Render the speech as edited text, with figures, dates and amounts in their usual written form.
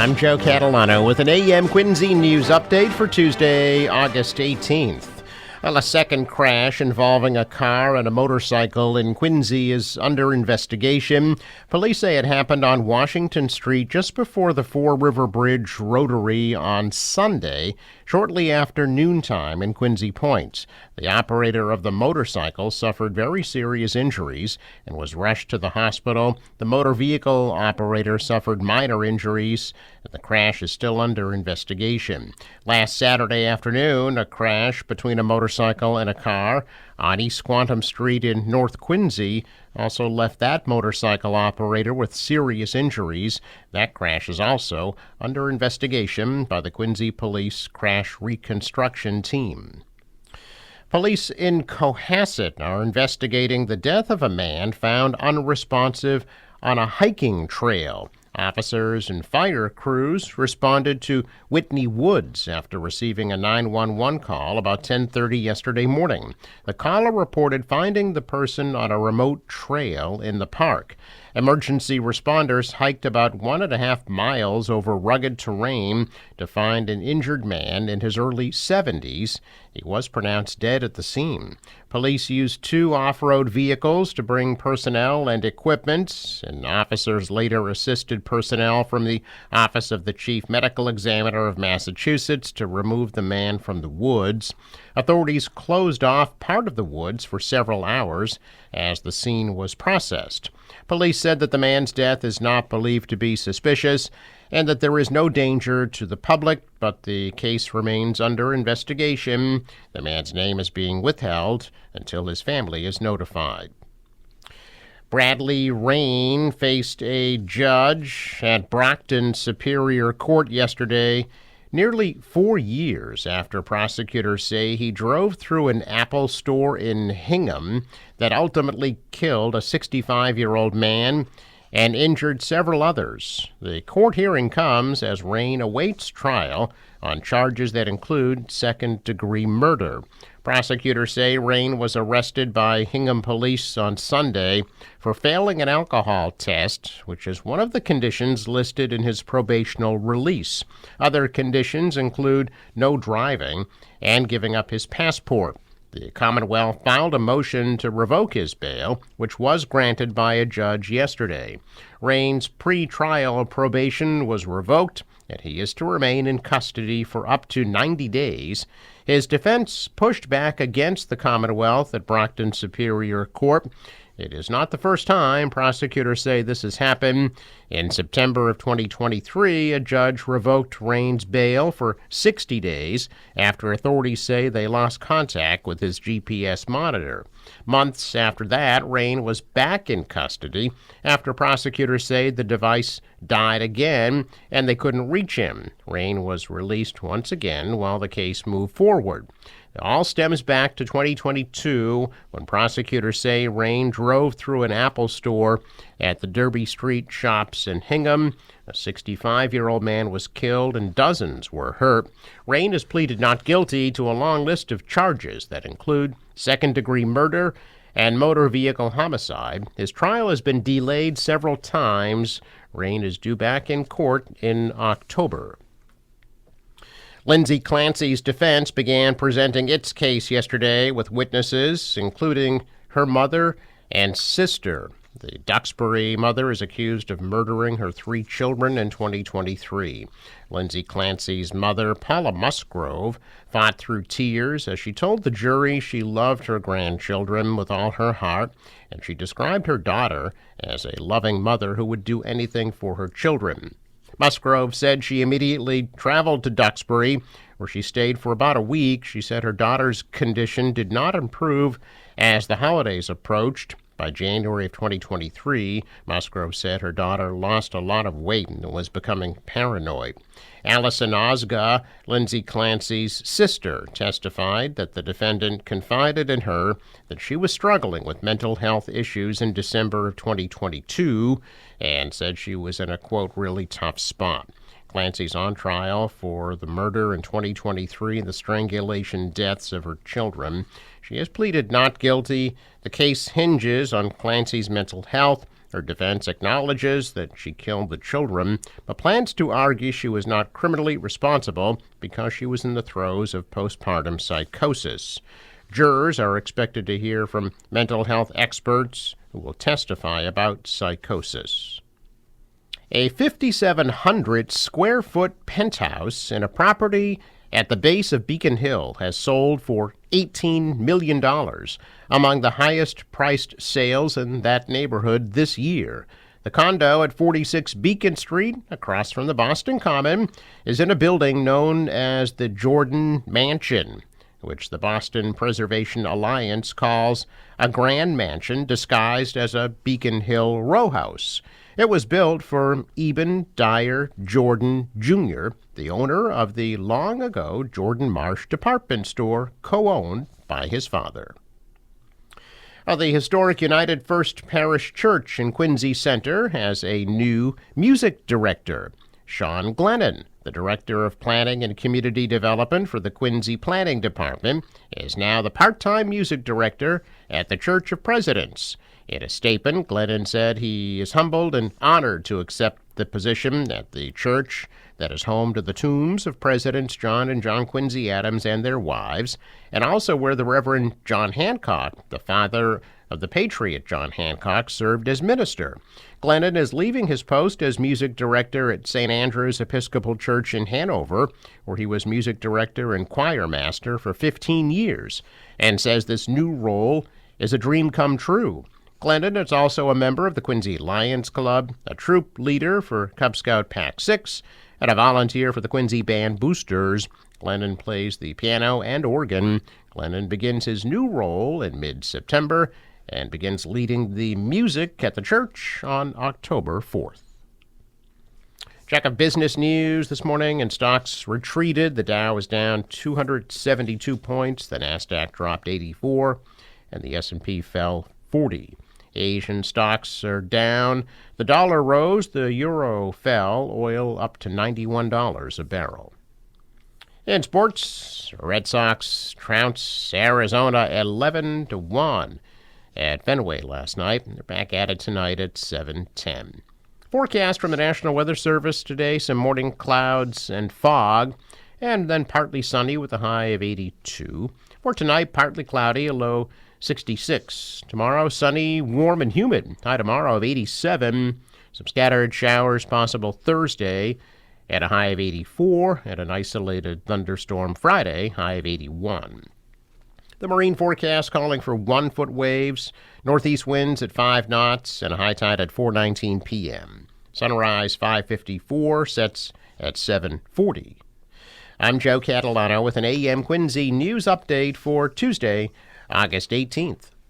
I'm Joe Catalano with an AM Quincy news update for Tuesday, August 18th. Well, a second crash involving a car and a motorcycle in Quincy is under investigation. Police say it happened on Washington Street just before the Fore River Bridge Rotary on Sunday, shortly after noontime in Quincy Point. The operator of the motorcycle suffered very serious injuries and was rushed to the hospital. The motor vehicle operator suffered minor injuries. The crash is still under investigation. Last Saturday afternoon, a crash between a motorcycle and a car on East Quantum Street in North Quincy also left that motorcycle operator with serious injuries. That crash is also under investigation by the Quincy Police Crash Reconstruction Team. Police in Cohasset are investigating the death of a man found unresponsive on a hiking trail. Officers and fire crews responded to Whitney Woods after receiving a 911 call about 10:30 yesterday morning. The caller reported finding the person on a remote trail in the park. Emergency responders hiked about 1.5 miles over rugged terrain to find an injured man in his early 70s. He was pronounced dead at the scene. Police used 2 off-road vehicles to bring personnel and equipment, and officers later assisted personnel from the Office of the Chief Medical Examiner of Massachusetts to remove the man from the woods. Authorities closed off part of the woods for several hours as the scene was processed. Police said that the man's death is not believed to be suspicious and that there is no danger to the public, but the case remains under investigation. The man's name is being withheld until his family is notified. Bradley Rain faced a judge at Brockton Superior Court yesterday, nearly 4 years after prosecutors say he drove through an Apple store in Hingham that ultimately killed a 65-year-old man and injured several others. The court hearing comes as Rain awaits trial on charges that include second-degree murder. Prosecutors say Rain was arrested by Hingham police on Sunday for failing an alcohol test, which is one of the conditions listed in his probational release. Other conditions include no driving and giving up his passport. The Commonwealth filed a motion to revoke his bail, which was granted by a judge yesterday. Rain's pre-trial probation was revoked, and he is to remain in custody for up to 90 days. His defense pushed back against the Commonwealth at Brockton Superior Court. It is not the first time prosecutors say this has happened. In September of 2023, a judge revoked Rain's bail for 60 days after authorities say they lost contact with his GPS monitor. Months after that, Rain was back in custody after prosecutors say the device died again and they couldn't reach him. Rain was released once again while the case moved forward. It all stems back to 2022 when prosecutors say Rain drove through an Apple store at the Derby Street shops in Hingham. A 65-year-old man was killed and dozens were hurt. Rain has pleaded not guilty to a long list of charges that include second-degree murder and motor vehicle homicide. His trial has been delayed several times. Rain is due back in court in October. Lindsay Clancy's defense began presenting its case yesterday with witnesses, including her mother and sister. The Duxbury mother is accused of murdering her 3 children in 2023. Lindsay Clancy's mother, Paula Musgrove, fought through tears as she told the jury she loved her grandchildren with all her heart, and she described her daughter as a loving mother who would do anything for her children. Musgrove said she immediately traveled to Duxbury, where she stayed for about a week. She said her daughter's condition did not improve as the holidays approached. By January of 2023, Musgrove said her daughter lost a lot of weight and was becoming paranoid. Allison Osga, Lindsay Clancy's sister, testified that the defendant confided in her that she was struggling with mental health issues in December of 2022 and said she was in a, quote, really tough spot. Clancy's on trial for the murder in 2023 and the strangulation deaths of her children. She has pleaded not guilty. The case hinges on Clancy's mental health, Her defense acknowledges that she killed the children, but plans to argue she was not criminally responsible because she was in the throes of postpartum psychosis. Jurors are expected to hear from mental health experts who will testify about psychosis. A 5,700 square foot penthouse in a property at the base of Beacon Hill has sold for $18 million, among the highest priced sales in that neighborhood this year. The condo at 46 Beacon Street, across from the Boston Common, is in a building known as the Jordan Mansion, which the Boston Preservation Alliance calls a grand mansion disguised as a Beacon Hill row house. It was built for Eben Dyer Jordan Jr., the owner of the long-ago Jordan Marsh department store co-owned by his father. The historic United First Parish Church in Quincy Center has a new music director. Sean Glennon, the Director of Planning and Community Development for the Quincy Planning Department, is now the part-time music director at the Church of Presidents. In a statement, Glennon said he is humbled and honored to accept the position at the church that is home to the tombs of Presidents John and John Quincy Adams and their wives, and also where the Reverend John Hancock, the father of the patriot John Hancock, served as minister. Glennon is leaving his post as music director at St. Andrew's Episcopal Church in Hanover, where he was music director and choir master for 15 years, and says this new role is a dream come true. Glennon is also a member of the Quincy Lions Club, a troop leader for Cub Scout Pack 6, and a volunteer for the Quincy Band Boosters. Glennon plays the piano and organ. Glennon begins his new role in mid-September and begins leading the music at the church on October 4th. Check of business news this morning, and stocks retreated. The Dow was down 272 points. The Nasdaq dropped 84, and the S&P fell 40. Asian stocks are down. The dollar rose, the euro fell, oil up to $91 a barrel. In sports, Red Sox trounce Arizona 11-1 at Fenway last night. They're back at it tonight at 7:10. Forecast from the National Weather Service today, some morning clouds and fog, and then partly sunny with a high of 82. For tonight, partly cloudy, a low 66. Tomorrow, sunny, warm, and humid. High tomorrow of 87. Some scattered showers possible Thursday at a high of 84. And an isolated thunderstorm Friday, high of 81. The marine forecast calling for 1-foot waves, northeast winds at 5 knots, and a high tide at 4:19 p.m. Sunrise 5:54, sets at 7:40. I'm Joe Catalano with an AM Quincy news update for Tuesday, August 18th.